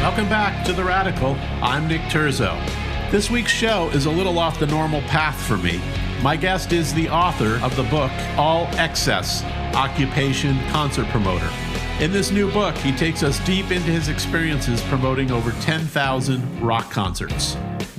Welcome back to The Radical. I'm Nick Terzo. This week's show is a little off the normal path for me. My guest is the author of the book, All Excess, Occupation Concert Promoter. In this new book, he takes us deep into his experiences promoting over 10,000 rock concerts.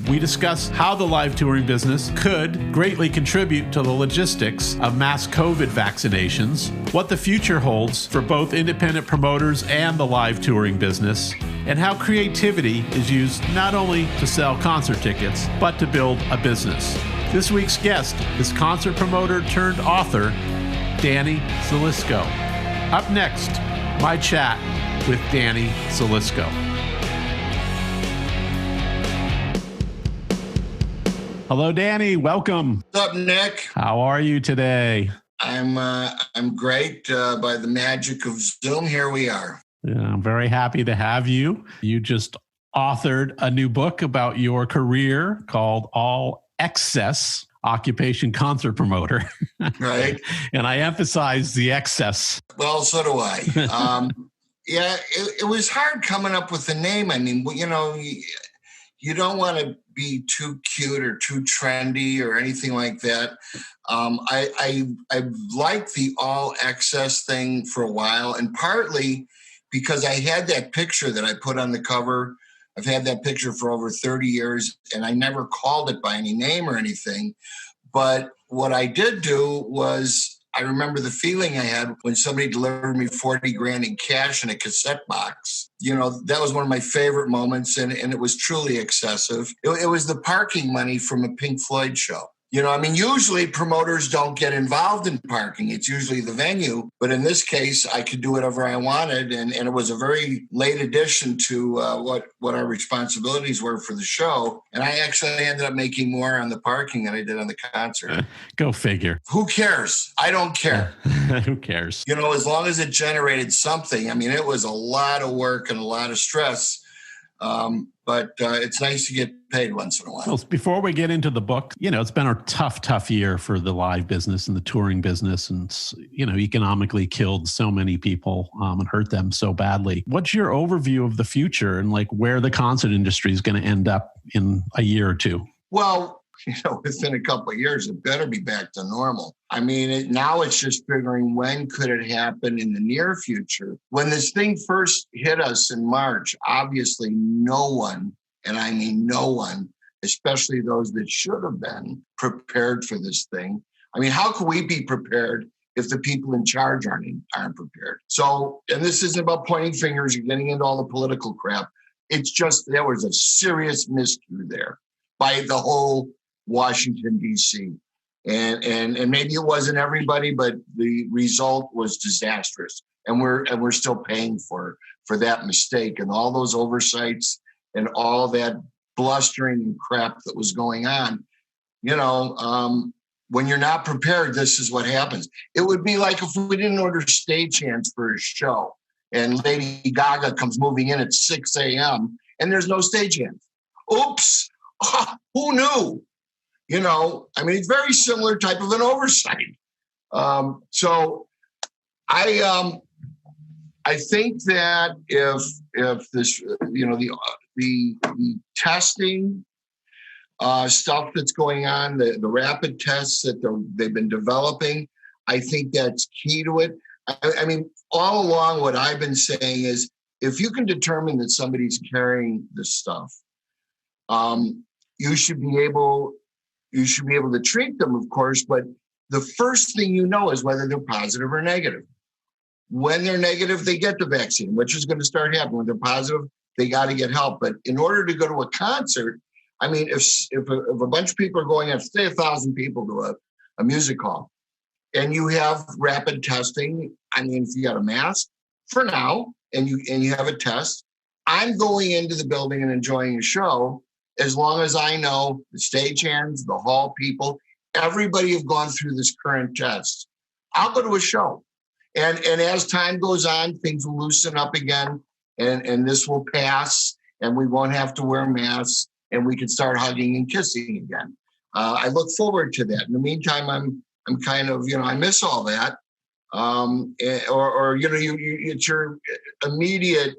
We discuss how the live touring business could greatly contribute to the logistics of mass COVID vaccinations, what the future holds for both independent promoters and the live touring business, and how creativity is used not only to sell concert tickets, but to build a business. This week's guest is concert promoter turned author, Danny Zelisko. Up next, my chat with Danny Zelisko. Hello, Danny. Welcome. What's up, Nick? How are you today? I'm great. By the magic of Zoom, here we are. Yeah, I'm very happy to have you. You just authored a new book about your career called All Excess, Occupation Concert Promoter. Right. And I emphasize the excess. Well, so do I. Yeah, it was hard coming up with a name. I mean, you don't want to be too cute or too trendy or anything like that. I liked the all excess thing for a while, and partly because I had that picture that I put on the cover. I've had that picture for over 30 years, and I never called it by any name or anything. But what I did do was, I remember the feeling I had when somebody delivered me 40 grand in cash in a cassette box. You know, that was one of my favorite moments, and it was truly excessive. It was the parking money from a Pink Floyd show. You know, I mean, usually promoters don't get involved in parking. It's usually the venue. But in this case, I could do whatever I wanted. And it was a very late addition to what our responsibilities were for the show. And I actually ended up making more on the parking than I did on the concert. Go figure. Who cares? I don't care. Who cares? You know, as long as it generated something. I mean, it was a lot of work and a lot of stress. But it's nice to get paid once in a while. Well, before we get into the book, you know, it's been a tough year for the live business and the touring business, and, you know, economically killed so many people and hurt them so badly. What's your overview of the future and like where the concert industry is going to end up in a year or two? Well, you know, within a couple of years, it better be back to normal. I mean, now it's just figuring when could it happen in the near future. When this thing first hit us in March, obviously no one, and I mean no one, especially those that should have been prepared for this thing. I mean, how can we be prepared if the people in charge aren't prepared? So, and this isn't about pointing fingers or getting into all the political crap. It's just there was a serious miscue there by the whole Washington, D.C. And maybe it wasn't everybody, but the result was disastrous. And we're still paying for that mistake and all those oversights and all that blustering and crap that was going on. You know, when you're not prepared, this is what happens. It would be like if we didn't order stagehands for a show and Lady Gaga comes moving in at 6 a.m. and there's no stagehands. Oops, who knew? You know, I mean, it's very similar type of an oversight. So I think that if this, you know, the testing stuff that's going on, the rapid tests that they've been developing, I think that's key to it. I mean, all along what I've been saying is if you can determine that somebody's carrying this stuff, you should be able to treat them, of course, but the first thing you know is whether they're positive or negative. When they're negative, they get the vaccine, which is going to start happening. When they're positive, they got to get help. But in order to go to a concert, I mean, if a bunch of people are going out, say 1,000 people to a music hall, and you have rapid testing, I mean, if you got a mask for now, and you have a test, I'm going into the building and enjoying a show as long as I know the stagehands, the hall people, everybody have gone through this current test. I'll go to a show. And as time goes on, things will loosen up again, and this will pass, and we won't have to wear masks, and we can start hugging and kissing again. I look forward to that. In the meantime, I'm kind of, I miss all that. It's your immediate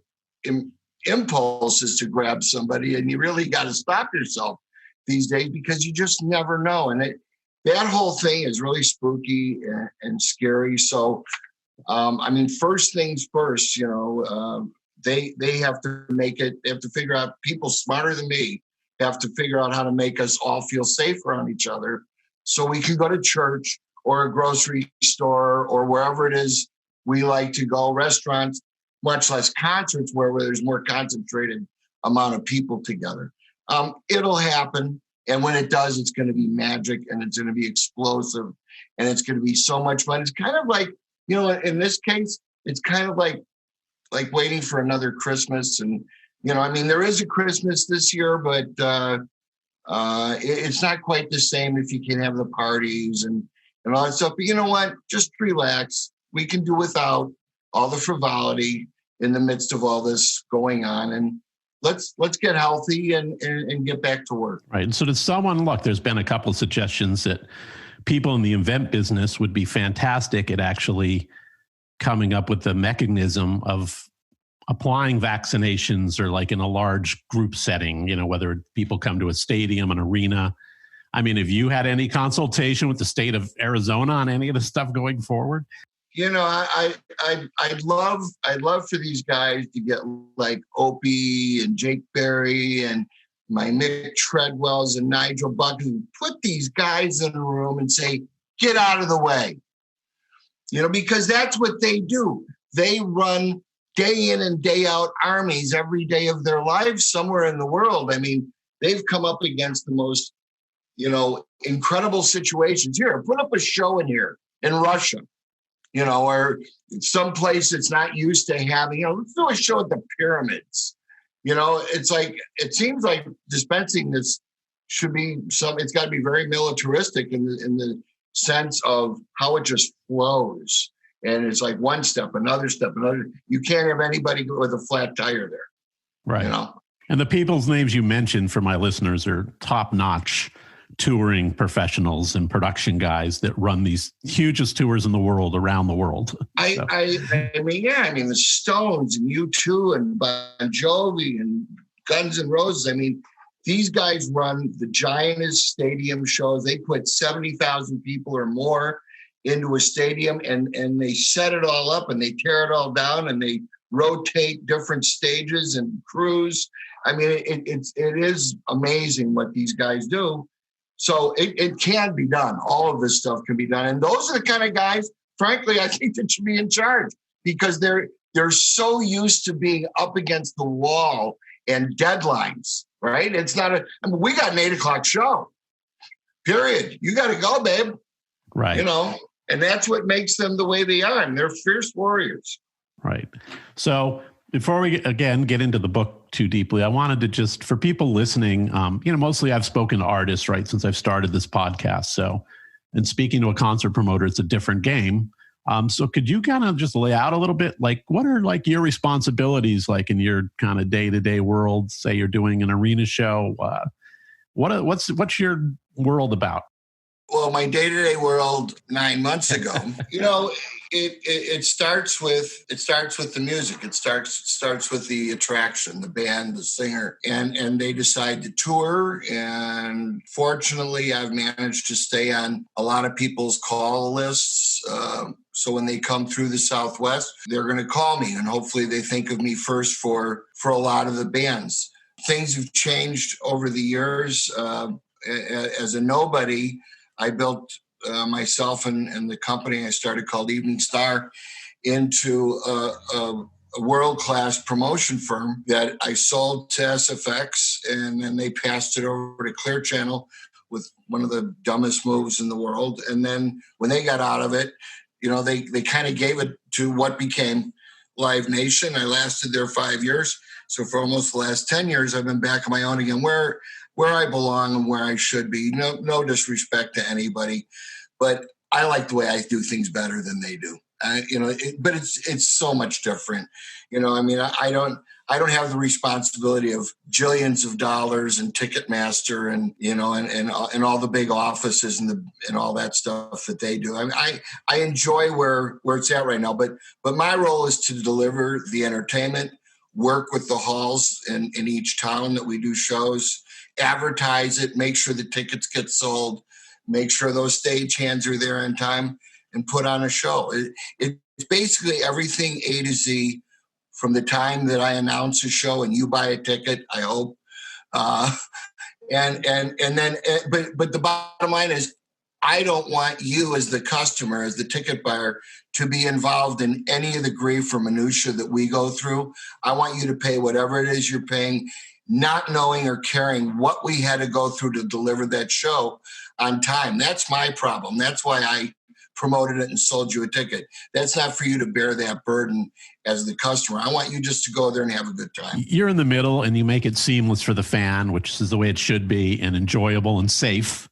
impulse is to grab somebody, and you really got to stop yourself these days because you just never know. And that whole thing is really spooky and scary. So, first things first, they have to make it, they have to figure out, people smarter than me have to figure out how to make us all feel safe around each other so we can go to church or a grocery store or wherever it is we like to go, restaurants, much less concerts where there's more concentrated amount of people together. It'll happen. And when it does, it's going to be magic and it's going to be explosive and it's going to be so much fun. It's kind of like, in this case, it's kind of like waiting for another Christmas. And, there is a Christmas this year, but it's not quite the same if you can have the parties and all that stuff. But you know what? Just relax. We can do without all the frivolity in the midst of all this going on. And let's get healthy and get back to work. Right. And so does someone, look, there's been a couple of suggestions that people in the event business would be fantastic at actually coming up with the mechanism of applying vaccinations or like in a large group setting, whether people come to a stadium, an arena. I mean, have you had any consultation with the state of Arizona on any of the stuff going forward? I'd love for these guys to get like Opie and Jake Berry and my Mick Treadwells and Nigel Buck and put these guys in a room and say, get out of the way. Because that's what they do. They run day in and day out armies every day of their lives somewhere in the world. I mean, they've come up against the most, incredible situations. Here, put up a show in here in Russia, or someplace that's not used to having, let's do a show at the pyramids. It's like, it seems like dispensing this should be it's got to be very militaristic in the sense of how it just flows. And it's like one step, another step, another. You can't have anybody with a flat tire there. Right. And the people's names you mentioned for my listeners are top-notch touring professionals and production guys that run these hugest tours in the world around the world. The Stones and U2 and Bon Jovi and Guns N' Roses. I mean, these guys run the giantest stadium shows. They put 70,000 people or more into a stadium and they set it all up and they tear it all down and they rotate different stages and crews. I mean, it is amazing what these guys do. So it can be done. All of this stuff can be done. And those are the kind of guys, frankly, I think that should be in charge because they're so used to being up against the wall and deadlines, right? It's not we got an 8:00 show, period. You got to go, babe. Right. And that's what makes them the way they are. And they're fierce warriors. Right. So before we, again, get into the book too deeply, I wanted to just, for people listening, mostly I've spoken to artists, right, since I've started this podcast. So, and speaking to a concert promoter, it's a different game. So could you kind of just lay out a little bit, like, what are like your responsibilities, like in your kind of day-to-day world? Say you're doing an arena show. What's your world about? Well, my day-to-day world 9 months ago, it starts with the music. It starts with the attraction, the band, the singer, and they decide to tour. And fortunately, I've managed to stay on a lot of people's call lists. So when they come through the Southwest, they're going to call me, and hopefully they think of me first for a lot of the bands. Things have changed over the years. As a nobody, I built myself and the company I started called Evening Star into a world-class promotion firm that I sold to SFX, and then they passed it over to Clear Channel with one of the dumbest moves in the world. And then when they got out of it, they kind of gave it to what became Live Nation. I lasted there 5 years. So for almost the last 10 years, I've been back on my own again, where I belong and where I should be. No disrespect to anybody, but I like the way I do things better than they do. But it's so much different. I don't have the responsibility of jillions of dollars and Ticketmaster and all the big offices and all that stuff that they do. I enjoy where it's at right now, but my role is to deliver the entertainment work with the halls in each town that we do shows, advertise it, make sure the tickets get sold, make sure those stagehands are there in time, and put on a show. It's basically everything A to Z from the time that I announce a show and you buy a ticket, I hope. But the bottom line is, I don't want you as the customer, as the ticket buyer, to be involved in any of the grief or minutia that we go through. I want you to pay whatever it is you're paying, not knowing or caring what we had to go through to deliver that show on time. That's my problem. That's why I promoted it and sold you a ticket. That's not for you to bear that burden as the customer. I want you just to go there and have a good time. You're in the middle and you make it seamless for the fan, which is the way it should be, and enjoyable and safe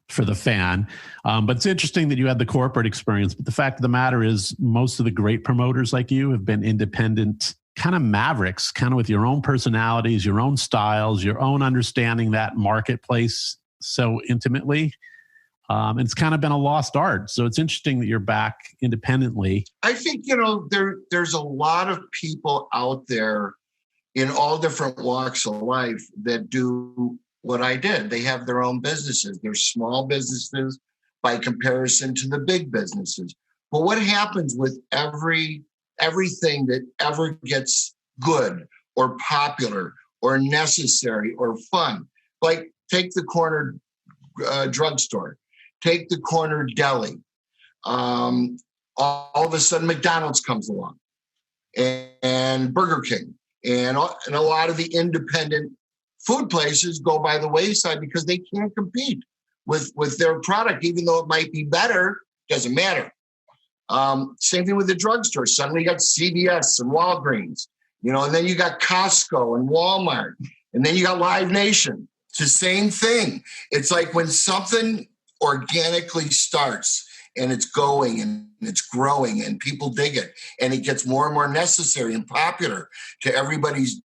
for the fan. But it's interesting that you had the corporate experience. But the fact of the matter is, most of the great promoters like you have been independent kind of mavericks, kind of with your own personalities, your own styles, your own understanding that marketplace so intimately. And it's kind of been a lost art. So it's interesting that you're back independently. I think, there's a lot of people out there in all different walks of life that do what I did. They have their own businesses. They're small businesses by comparison to the big businesses. But what happens with everything that ever gets good or popular or necessary or fun? Like, take the corner drugstore. Take the corner deli. All of a sudden, McDonald's comes along, and Burger King, and a lot of the independent food places go by the wayside because they can't compete with their product, even though it might be better. Doesn't matter. Same thing with the drugstore. Suddenly, you got CVS and Walgreens, and then you got Costco and Walmart, and then you got Live Nation. It's the same thing. It's like when something organically starts and it's going and it's growing and people dig it and it gets more and more necessary and popular to everybody's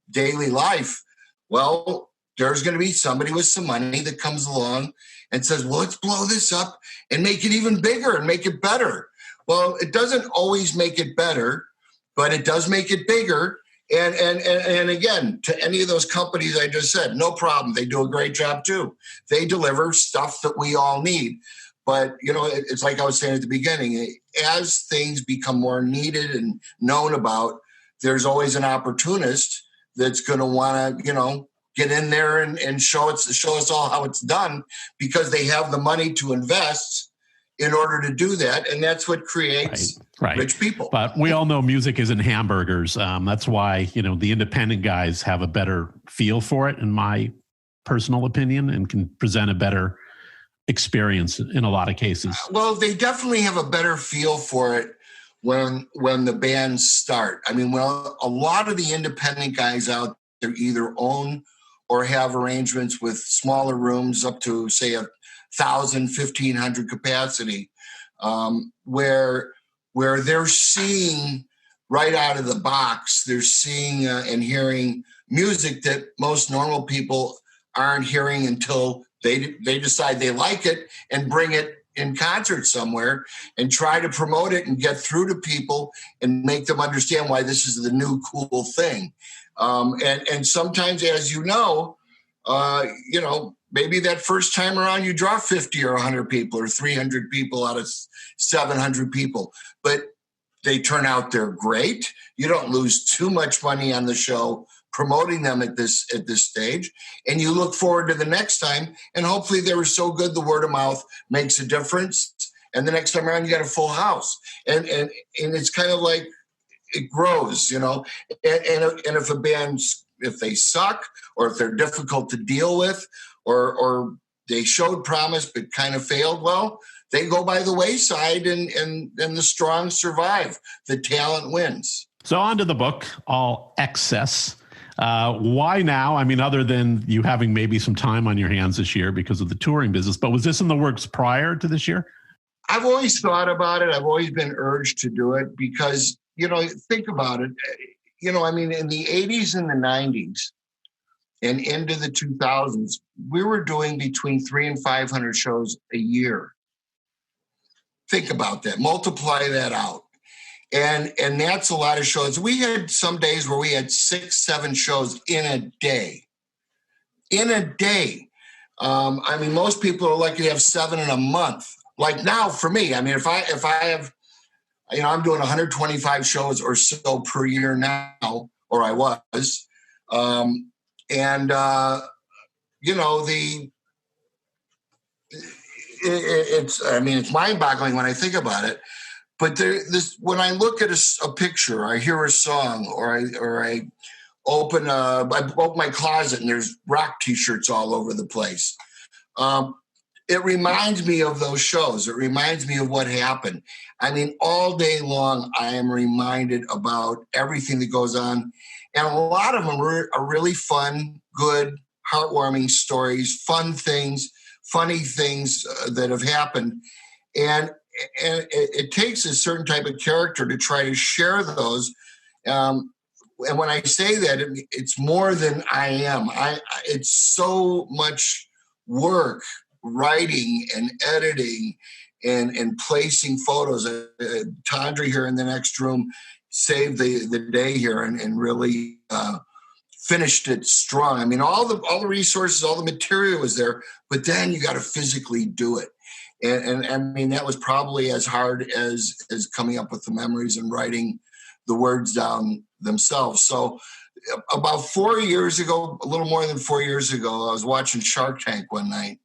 daily life. Well, there's going to be somebody with some money that comes along and says, well, let's blow this up and make it even bigger and make it better. Well, it doesn't always make it better, but it does make it bigger. And again, to any of those companies I just said, no problem. They do a great job too. They deliver stuff that we all need. But, it's like I was saying at the beginning, as things become more needed and known about, there's always an opportunist that's going to want to, get in there and show us all how it's done, because they have the money to invest in order to do that. And that's what creates rich people. But we all know music isn't hamburgers. That's why, the independent guys have a better feel for it, in my personal opinion, and can present a better experience in a lot of cases. Well, they definitely have a better feel for it when the bands start. I mean, well, a lot of the independent guys out there either own or have arrangements with smaller rooms up to, say, 1,000, 1,500 capacity, where they're seeing right out of the box, they're seeing and hearing music that most normal people aren't hearing until they decide they like it and bring it in concert somewhere and try to promote it and get through to people and make them understand why this is the new cool thing. And sometimes, as maybe that first time around you draw 50 or 100 people or 300 people out of 700 people, but they turn out they're great. You don't lose too much money on the show promoting them at this stage, and you look forward to the next time, and hopefully they were so good the word of mouth makes a difference, and the next time around you got a full house, and it's kind of like it grows, and if a band, if they suck or if they're difficult to deal with, or they showed promise but kind of failed, well, they go by the wayside, and the strong survive. The talent wins. So on to the book, All Excess. Why now? I mean, other than you having maybe some time on your hands this year because of the touring business, but was this in the works prior to this year? I've always thought about it. I've always been urged to do it because, think about it. In the 80s and the 90s and into the 2000s, we were doing between 300 and 500 shows a year. Think about that. Multiply that out. And that's a lot of shows. We had some days where we had 6, 7 shows in a day. In a day. I mean, most people are lucky to have 7 in a month. Like now for me, I mean, if I have, you know, I'm doing 125 shows or so per year now, or I was. You know, it's mind-boggling when I think about it. But when I look at a picture, I hear a song, or I open my closet and there's rock T-shirts all over the place. It reminds me of those shows. It reminds me of what happened. I mean, all day long, I am reminded about everything that goes on. And a lot of them are really fun, good, heartwarming stories, fun things, funny things that have happened. And it takes a certain type of character to try to share those. And when I say that, it's more than I am. It's so much work, writing and editing and placing photos. Tandra here in the next room saved the day here and really finished it strong. I mean, all the resources, all the material was there, but then you got to physically do it. And I mean, that was probably as hard as coming up with the memories and writing the words down themselves. So about 4 years ago, a little more than 4 years ago, I was watching Shark Tank one night,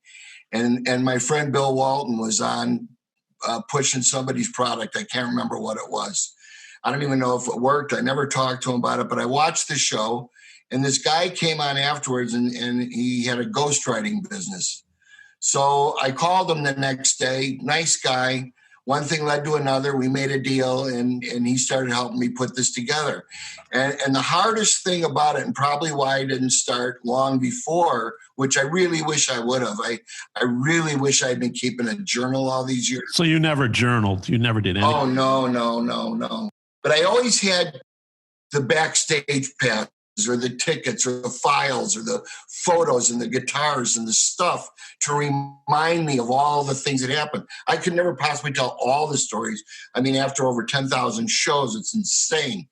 and my friend Bill Walton was on pushing somebody's product. I can't remember what it was. I don't even know if it worked. I never talked to him about it, but I watched the show, and this guy came on afterwards, and he had a ghostwriting business. So I called him the next day. Nice guy. One thing led to another. We made a deal, and he started helping me put this together. And the hardest thing about it, and probably why I didn't start long before, which I really wish I would have. I really wish I'd been keeping a journal all these years. So you never journaled? You never did anything? Oh, no. But I always had the backstage pass, or the tickets, or the files, or the photos, and the guitars, and the stuff to remind me of all the things that happened. I could never possibly tell all the stories. I mean, after over 10,000 shows, it's insane.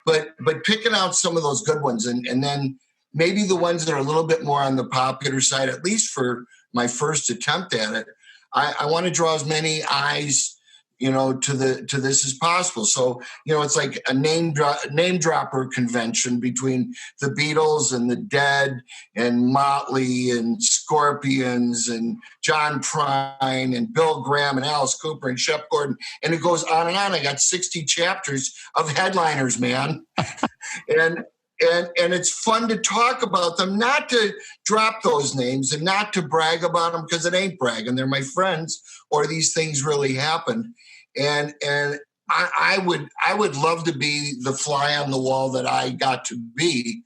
But picking out some of those good ones, and then maybe the ones that are a little bit more on the popular side, at least for my first attempt at it, I want to draw as many eyes, you know, to this as possible. So, you know, it's like a name dropper convention between the Beatles and the Dead and Motley and Scorpions and John Prine and Bill Graham and Alice Cooper and Shep Gordon. And it goes on and on. I got 60 chapters of headliners, man. And it's fun to talk about them, not to drop those names and not to brag about them, because it ain't bragging. They're my friends, or these things really happened. And I would love to be the fly on the wall that I got to be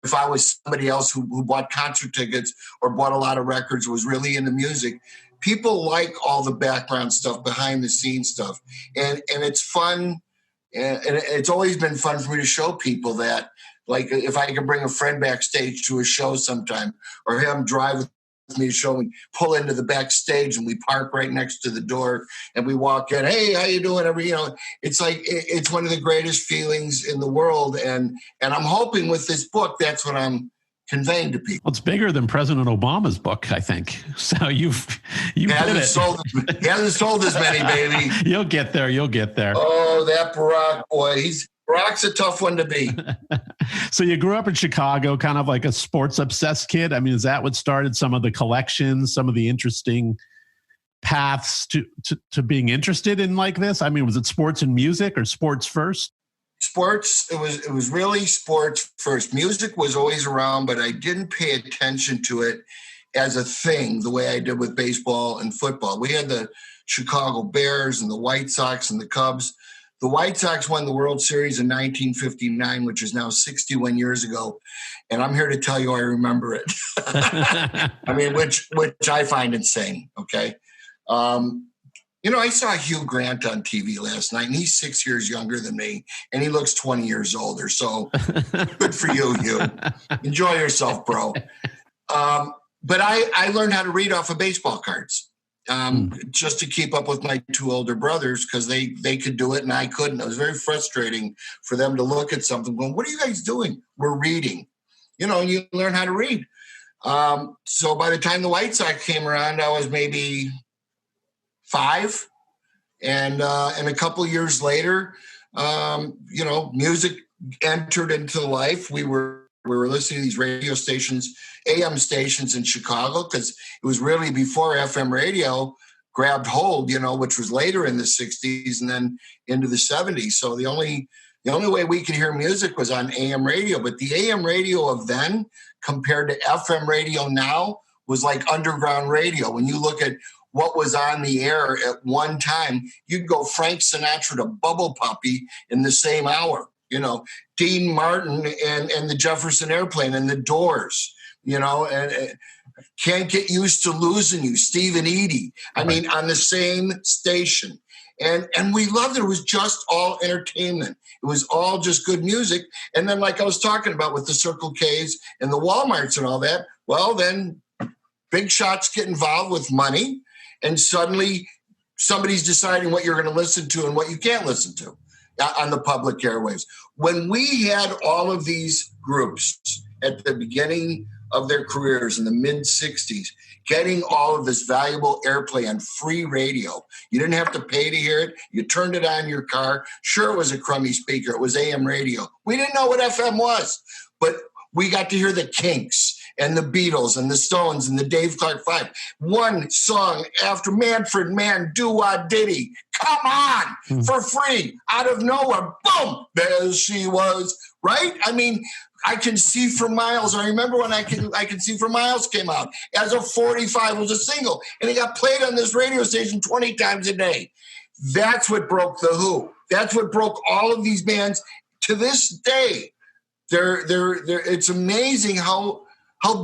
if I was somebody else who bought concert tickets or bought a lot of records, was really into music. People like all the background stuff, behind the scenes stuff. And it's fun. And it's always been fun for me to show people that, like, if I can bring a friend backstage to a show sometime, or have him drive with me to show me, pull into the backstage, and we park right next to the door, and we walk in, hey, how you doing? It's like, it's one of the greatest feelings in the world. And I'm hoping with this book, that's what I'm conveying to people. Well, it's bigger than President Obama's book, I think. So you he hasn't sold as many, baby. You'll get there. Oh, that Barack boy. Barack's a tough one to beat. So you grew up in Chicago, kind of like a sports obsessed kid. I mean, is that what started some of the collections, some of the interesting paths to being interested in like this? I mean, was it sports and music, or sports first? Sports. It was really sports first. Music was always around, but I didn't pay attention to it as a thing the way I did with baseball and football. We had the Chicago Bears and the White Sox and the Cubs. The White Sox won the World Series in 1959, which is now 61 years ago. And I'm here to tell you I remember it. I mean, which I find insane, okay? You know, I saw Hugh Grant on TV last night, and he's 6 years younger than me, and he looks 20 years older. So good for you, Hugh. Enjoy yourself, bro. But I learned how to read off of baseball cards. just to keep up with my two older brothers, because they could do it and I couldn't. It was very frustrating for them to look at something going, what are you guys doing? We're reading. You learn how to read. So by the time the White Sox came around, I was maybe 5. And a couple of years later, music entered into life. We were listening to these radio stations, AM stations in Chicago, because it was really before FM radio grabbed hold, which was later in the 60s and then into the 70s. So the only way we could hear music was on AM radio. But the AM radio of then compared to FM radio now was like underground radio. When you look at what was on the air at one time, you'd go Frank Sinatra to Bubble Puppy in the same hour. Dean Martin and the Jefferson Airplane and the Doors, and Can't Get Used to Losing You, Steve and Edie. I mean, on the same station. And we loved it. It was just all entertainment. It was all just good music. And then, like I was talking about with the Circle K's and the Walmarts and all that, well, then big shots get involved with money. And suddenly somebody's deciding what you're going to listen to and what you can't listen to on the public airwaves. When we had all of these groups at the beginning of their careers in the mid-'60s, getting all of this valuable airplay on free radio, you didn't have to pay to hear it. You turned it on in your car. Sure, it was a crummy speaker. It was AM radio. We didn't know what FM was, but we got to hear the Kinks and the Beatles and the Stones and the Dave Clark Five. One song after Manfred Mann, Do-Wah-Diddy. Come on, for free, out of nowhere. Boom, there she was, right? I mean, I Can See for Miles. I remember when I Can See for Miles came out. As a 45, it was a single, and it got played on this radio station 20 times a day. That's what broke The Who. That's what broke all of these bands. To this day, it's amazing how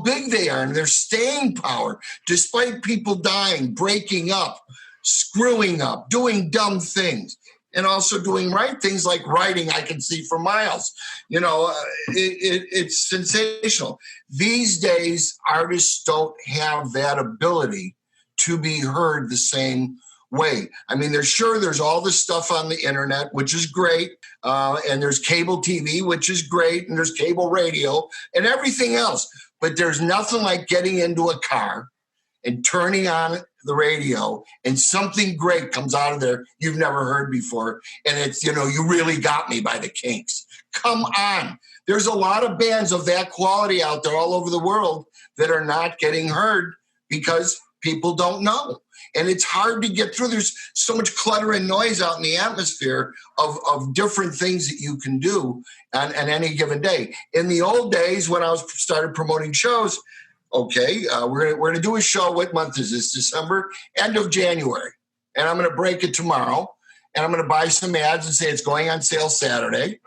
big they are and their staying power, despite people dying, breaking up, screwing up, doing dumb things, and also doing right things like writing I Can See for Miles. It's sensational. These days, artists don't have that ability to be heard the same way. I mean, there's all this stuff on the internet, which is great. And there's cable TV, which is great. And there's cable radio and everything else. But there's nothing like getting into a car and turning on the radio and something great comes out of there you've never heard before. And it's, You Really Got Me by the Kinks. Come on. There's a lot of bands of that quality out there all over the world that are not getting heard because people don't know. And it's hard to get through. There's so much clutter and noise out in the atmosphere of different things that you can do on any given day. In the old days, when I started promoting shows, we're going to do a show. What month is this? December, end of January. And I'm going to break it tomorrow. And I'm going to buy some ads and say it's going on sale Saturday.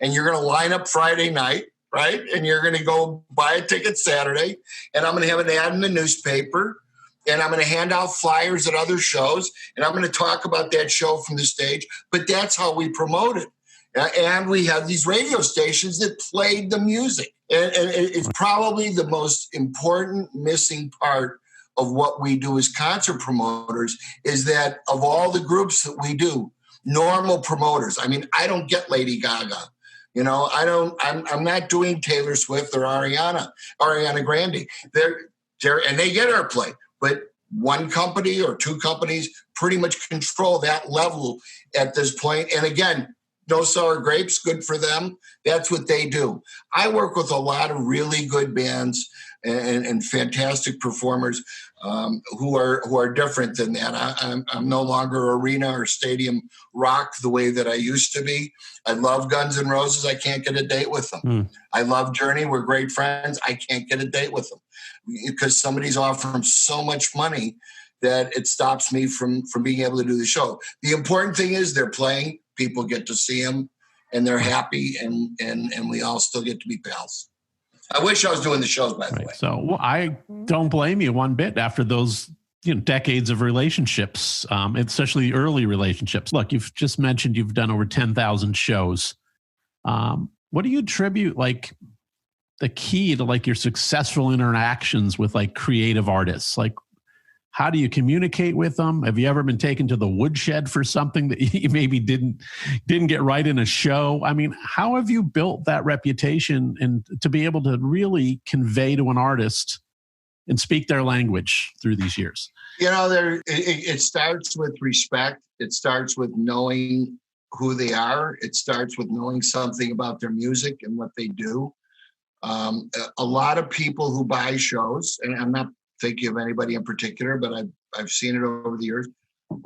And you're going to line up Friday night, right? And you're going to go buy a ticket Saturday. And I'm going to have an ad in the newspaper. And I'm going to hand out flyers at other shows. And I'm going to talk about that show from the stage. But that's how we promote it. And we have these radio stations that played the music. And it's probably the most important missing part of what we do as concert promoters is that of all the groups that we do, normal promoters. I mean, I don't get Lady Gaga. I'm not doing Taylor Swift or Ariana Grande. And they get airplay. But one company or two companies pretty much control that level at this point. And again, no sour grapes, good for them. That's what they do. I work with a lot of really good bands and fantastic performers who are different than that. I'm no longer arena or stadium rock the way that I used to be. I love Guns N' Roses. I can't get a date with them. I love Journey. We're great friends. I can't get a date with them because somebody's offering so much money that it stops me from being able to do the show. The important thing is they're playing. People get to see them, and they're happy, and we all still get to be pals. I wish I was doing the shows, by the way. So I don't blame you one bit after those decades of relationships, especially early relationships. Look, you've just mentioned you've done over 10,000 shows. What do you attribute the key to your successful interactions with creative artists? How do you communicate with them? Have you ever been taken to the woodshed for something that you maybe didn't get right in a show? I mean, how have you built that reputation and to be able to really convey to an artist and speak their language through these years? It starts with respect. It starts with knowing who they are. It starts with knowing something about their music and what they do. A lot of people who buy shows, and I'm not thinking of anybody in particular, but I've seen it over the years.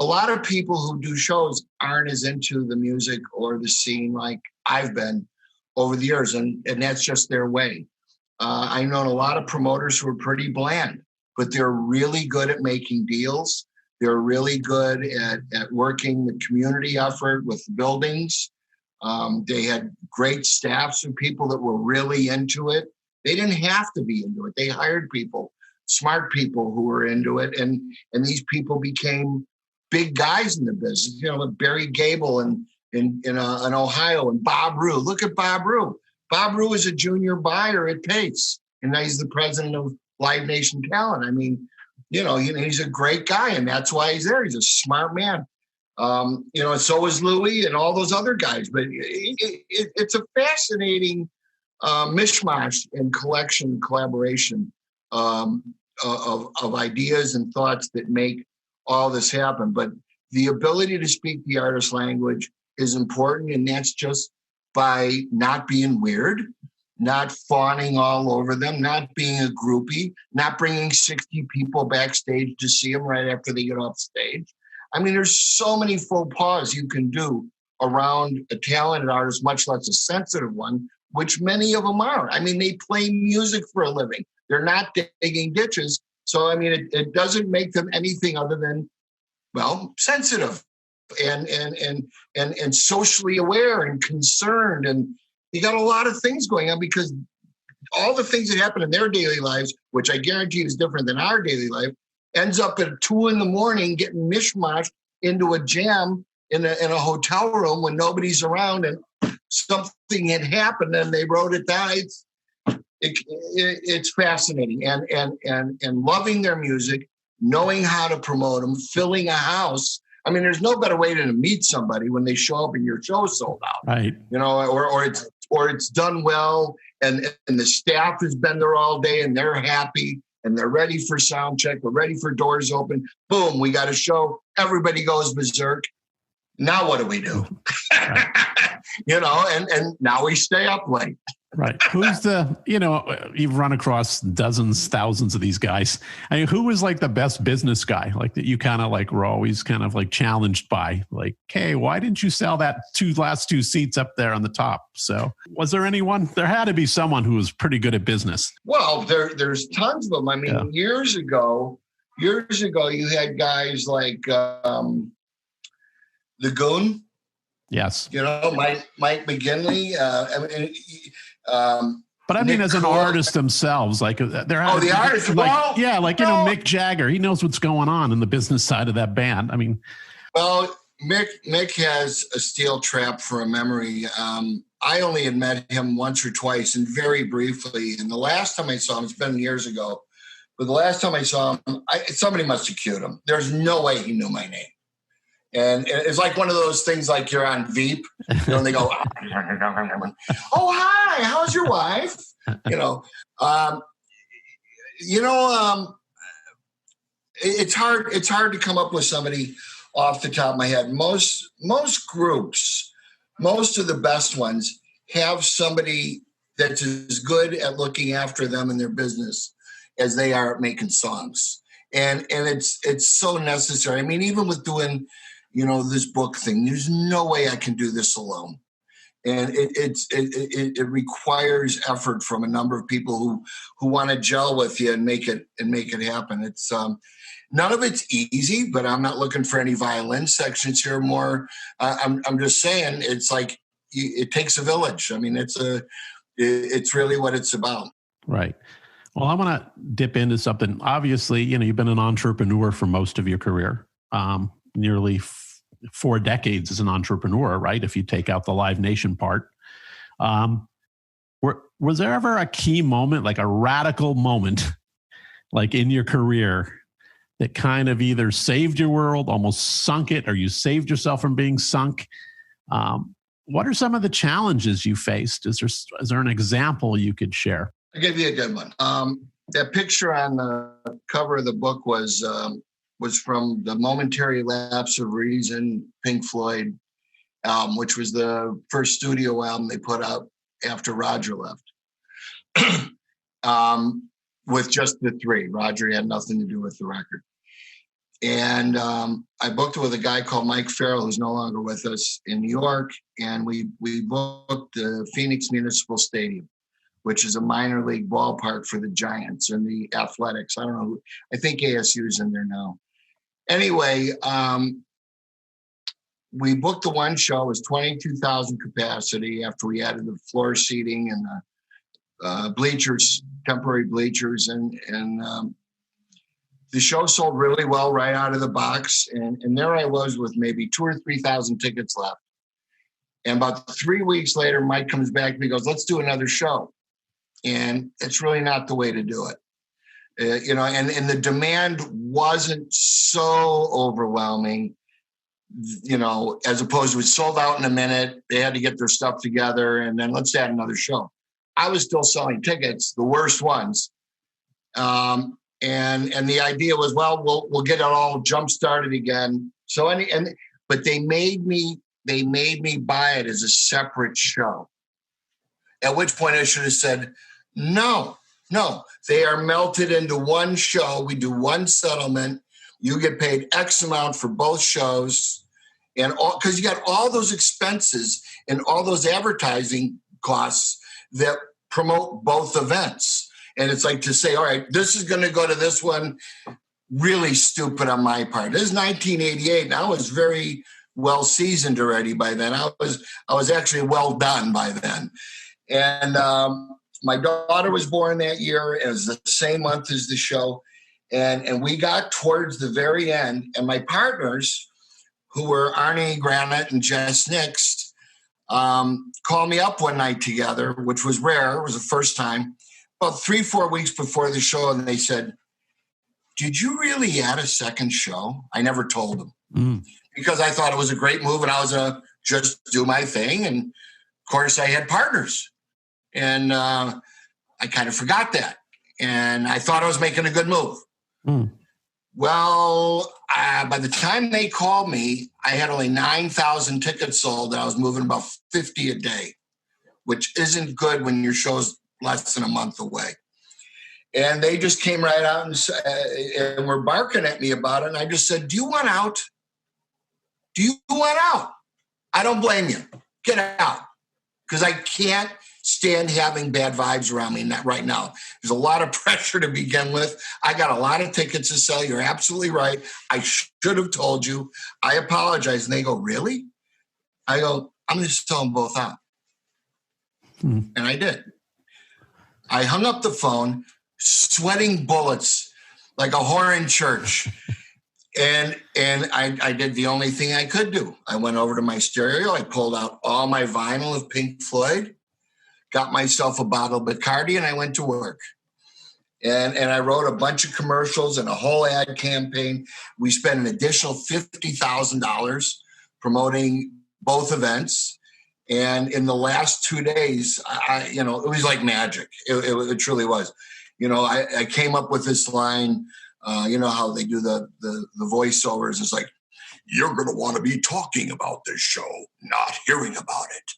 A lot of people who do shows aren't as into the music or the scene like I've been over the years, and that's just their way. I know a lot of promoters who are pretty bland, but they're really good at making deals. They're really good at working the community effort with buildings. They had great staffs of people that were really into it. They didn't have to be into it. They hired people, smart people who were into it. And these people became big guys in the business, like Barry Gable in Ohio, and Bob Rue. Look at Bob Rue. Bob Rue is a junior buyer at Pace, and now he's the president of Live Nation Talent. I mean, he's a great guy, and that's why he's there. He's a smart man. And so is Louis and all those other guys. But it's a fascinating mishmash and collaboration of ideas and thoughts that make all this happen. But the ability to speak the artist language is important, and that's just by not being weird, not fawning all over them, not being a groupie, not bringing 60 people backstage to see them right after they get off stage. I mean, there's so many faux pas you can do around a talented artist, much less a sensitive one, which many of them are. I mean, they play music for a living. They're not digging ditches. So, I mean, it doesn't make them anything other than, sensitive and socially aware and concerned. And you got a lot of things going on because all the things that happen in their daily lives, which I guarantee is different than our daily life, ends up at 2 a.m. getting mishmashed into a jam in a hotel room when nobody's around and something had happened and they wrote it down. It's fascinating and loving their music, knowing how to promote them, filling a house. I mean, there's no better way to meet somebody when they show up and your show's sold out, right? Or it's done well and the staff has been there all day and they're happy and they're ready for sound check. We're ready for doors open. Boom, we got a show. Everybody goes berserk. Now what do we do? Right. And now we stay up late. Right. Who's you've run across dozens, thousands of these guys. I mean, who was like the best business guy? Like that you kind of like were always kind of like challenged by, like, hey, why didn't you sell that last two seats up there on the top? So was there anyone? There had to be someone who was pretty good at business. Well, there's tons of them. I mean, years ago, you had guys like the Goon. Yes. Mike McGinley. But I mean, as an artist themselves, like they're the artist, Mick Jagger, he knows what's going on in the business side of that band. I mean, well, Mick has a steel trap for a memory. I only had met him once or twice, and very briefly. And the last time I saw him, it's been years ago. But the last time I saw him, somebody must have cued him. There's no way he knew my name. And it's like one of those things like you're on Veep, and they go, oh, hi, how's your wife? It's hard to come up with somebody off the top of my head. Most groups, most of the best ones have somebody that's as good at looking after them and their business as they are at making songs. And it's so necessary. I mean, even with doing this book thing, there's no way I can do this alone. And it requires effort from a number of people who want to gel with you and make it happen. It's none of it's easy, but I'm not looking for any violin sections here. More, I'm just saying it's like it takes a village. I mean, it's really what it's about. Right. Well, I want to dip into something. Obviously, you've been an entrepreneur for most of your career. Nearly 4 decades as an entrepreneur, right? If you take out the Live Nation part. Was there ever a key moment, like a radical moment, like in your career that kind of either saved your world, almost sunk it, or you saved yourself from being sunk? What are some of the challenges you faced? Is there an example you could share? I'll give you a good one. That picture on the cover of the book was from the Momentary Lapse of Reason, Pink Floyd, which was the first studio album they put out after Roger left. With just the three. Roger had nothing to do with the record. And I booked it with a guy called Mike Farrell, who's no longer with us, in New York. And we booked the Phoenix Municipal Stadium, which is a minor league ballpark for the Giants and the Athletics. I don't know. I think ASU is in there now. Anyway, we booked the one show. It was 22,000 capacity after we added the floor seating and the bleachers, temporary bleachers. And the show sold really well right out of the box. And there I was with maybe 2,000 or 3,000 tickets left. And about 3 weeks later, Mike comes back and he goes, let's do another show. And it's really not the way to do it. And the demand wasn't so overwhelming, as opposed to it sold out in a minute. They had to get their stuff together and then let's add another show. I was still selling tickets, the worst ones. And the idea was, well, we'll get it all jump started again. But they made me buy it as a separate show. At which point I should have said, no, they are melted into one show. We do one settlement. You get paid X amount for both shows. And because you got all those expenses and all those advertising costs that promote both events. And it's like to say, all right, this is going to go to this one. Really stupid on my part. This is 1988, and I was very well seasoned already by then. I was actually well done by then. And my daughter was born that year. It was the same month as the show. And we got towards the very end. And my partners, who were Arnie Granite and Jess Nix, called me up one night together, which was rare. It was the first time. About 3-4 weeks before the show. And they said, did you really add a second show? I never told them because I thought it was a great move and I was going to just do my thing. And of course I had partners. And I kind of forgot that. And I thought I was making a good move. Well, by the time they called me, I had only 9,000 tickets sold. And I was moving about 50 a day, which isn't good when your show's less than a month away. And they just came right out and were barking at me about it. And I just said, do you want out? Do you want out? I don't blame you. Get out. Because I can't stand having bad vibes around me right now. There's a lot of pressure to begin with. I got a lot of tickets to sell. You're absolutely right. I should have told you. I apologize. And they go, really? I go, I'm going to sell them both out. And I did. I hung up the phone, sweating bullets like a whore in church. And I did the only thing I could do. I went over to my stereo. I pulled out all my vinyl of Pink Floyd, got myself a bottle of Bacardi, and I went to work. And I wrote a bunch of commercials and a whole ad campaign. We spent an additional $50,000 promoting both events. And in the last 2 days, it was like magic. It truly was. I came up with this line. How they do the voiceovers. It's like, you're going to want to be talking about this show, not hearing about it.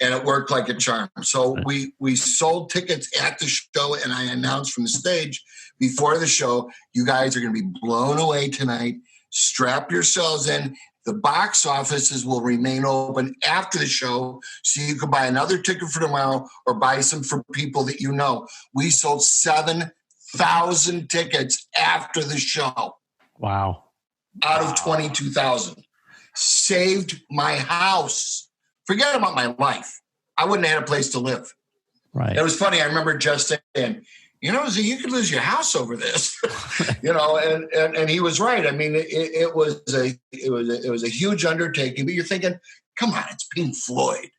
And it worked like a charm. So we sold tickets at the show, and I announced from the stage before the show, you guys are going to be blown away tonight. Strap yourselves in. The box offices will remain open after the show, so you can buy another ticket for tomorrow or buy some for people that you know. We sold 7,000 tickets after the show. Wow. Out of 22,000. Saved my house. Forget about my life. I wouldn't have had a place to live. Right. It was funny. I remember just saying, you could lose your house over this, and he was right. I mean, it was a huge undertaking, but you're thinking, come on, it's Pink Floyd.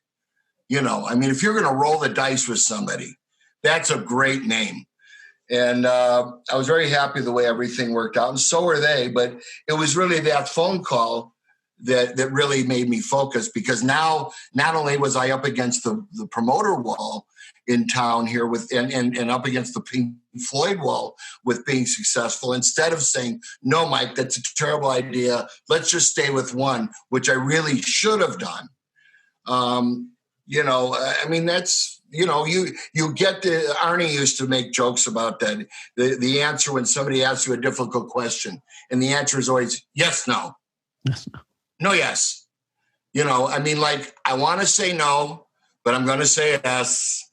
If you're going to roll the dice with somebody, that's a great name. And I was very happy the way everything worked out, and so were they. But it was really that phone call that really made me focus, because now not only was I up against the promoter wall in town here with and up against the Pink Floyd wall with being successful, instead of saying, no, Mike, that's a terrible idea, let's just stay with one, which I really should have done. I mean, that's, you get the, Arnie used to make jokes about that. The answer when somebody asks you a difficult question, and the answer is always yes, no. Yes, no. No, yes. I mean, like, I want to say no, but I'm going to say yes,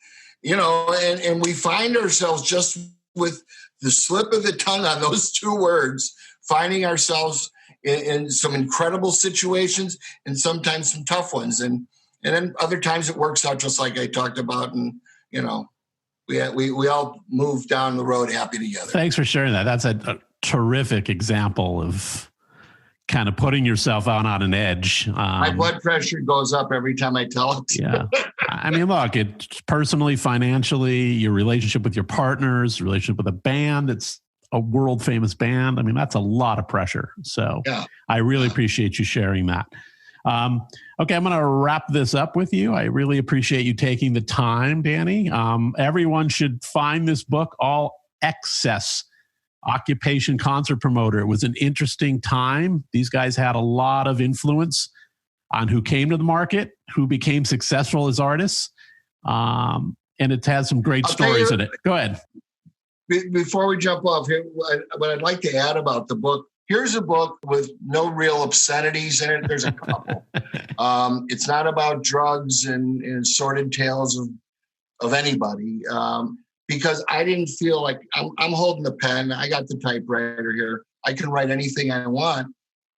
and we find ourselves just with the slip of the tongue on those two words, finding ourselves in some incredible situations and sometimes some tough ones. And then other times it works out just like I talked about. And, we all move down the road happy together. Thanks for sharing that. That's a terrific example of kind of putting yourself out on an edge. My blood pressure goes up every time I tell it. Yeah. I mean, look, it's personally, financially, your relationship with your partners, relationship with a band that's a world famous band. I mean, that's a lot of pressure. So I really appreciate you sharing that. Okay, I'm going to wrap this up with you. I really appreciate you taking the time, Danny. Everyone should find this book, All Excess, Occupation Concert Promoter. It was an interesting time. These guys had a lot of influence on who came to the market, who became successful as artists. And it has some great stories in it. Go ahead. Before we jump off here, what I'd like to add about the book, here's a book with no real obscenities in it. There's a couple. It's not about drugs and sordid tales of anybody. Because I didn't feel like I'm holding the pen. I got the typewriter here. I can write anything I want,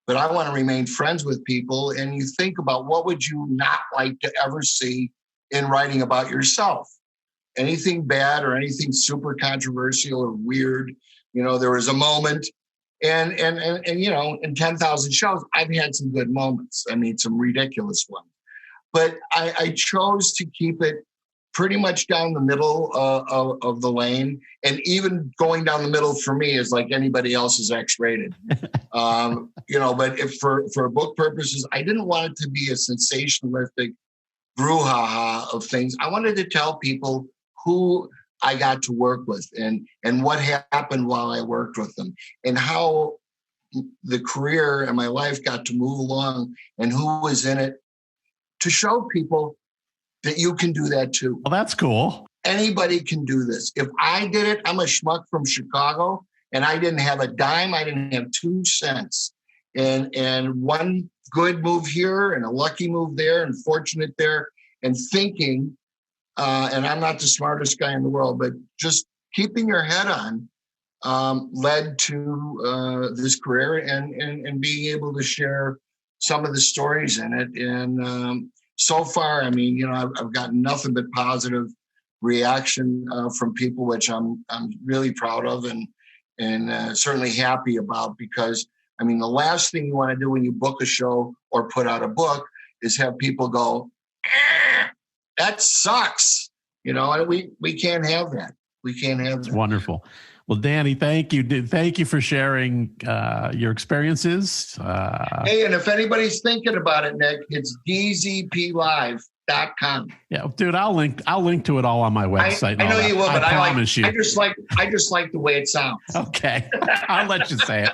but I want to remain friends with people. And you think about, what would you not like to ever see in writing about yourself? Anything bad or anything super controversial or weird. There was a moment, and in 10,000 shows, I've had some good moments. I mean, some ridiculous ones, but I chose to keep it pretty much down the middle of the lane. And even going down the middle for me is like anybody else is X-rated. But if for book purposes, I didn't want it to be a sensationalistic brouhaha of things. I wanted to tell people who I got to work with and what happened while I worked with them, and how the career and my life got to move along, and who was in it, to show people that you can do that too. Well, that's cool. Anybody can do this. If I did it, I'm a schmuck from Chicago, and I didn't have a dime. I didn't have 2 cents. And one good move here and a lucky move there and fortunate there, and thinking, and I'm not the smartest guy in the world, but just keeping your head on led to this career and being able to share some of the stories in it. And so far, I mean, I've gotten nothing but positive reaction from people, which I'm really proud of and certainly happy about, because, I mean, the last thing you want to do when you book a show or put out a book is have people go, that sucks. We can't have that. We can't have that. Wonderful. Well, Danny, thank you. Thank you for sharing your experiences. Hey, and if anybody's thinking about it, Nick, it's dzplive.com. Yeah, dude, I'll link to it all on my website. I know you will, but I promise you. I just like the way it sounds. Okay, I'll let you say it,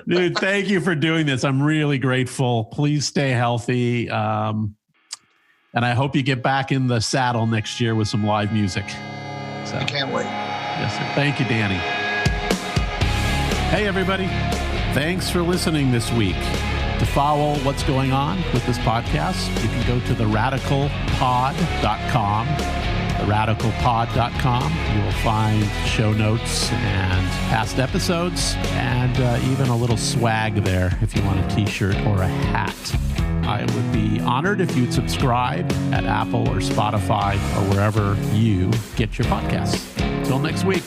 dude. Thank you for doing this. I'm really grateful. Please stay healthy, and I hope you get back in the saddle next year with some live music. I can't wait. Yes, sir. Thank you, Danny. Hey, everybody. Thanks for listening this week. To follow what's going on with this podcast, you can go to theradicalpod.com. Theradicalpod.com. You will find show notes and past episodes, and even a little swag there if you want a t-shirt or a hat. I would be honored if you'd subscribe at Apple or Spotify or wherever you get your podcasts. Until next week.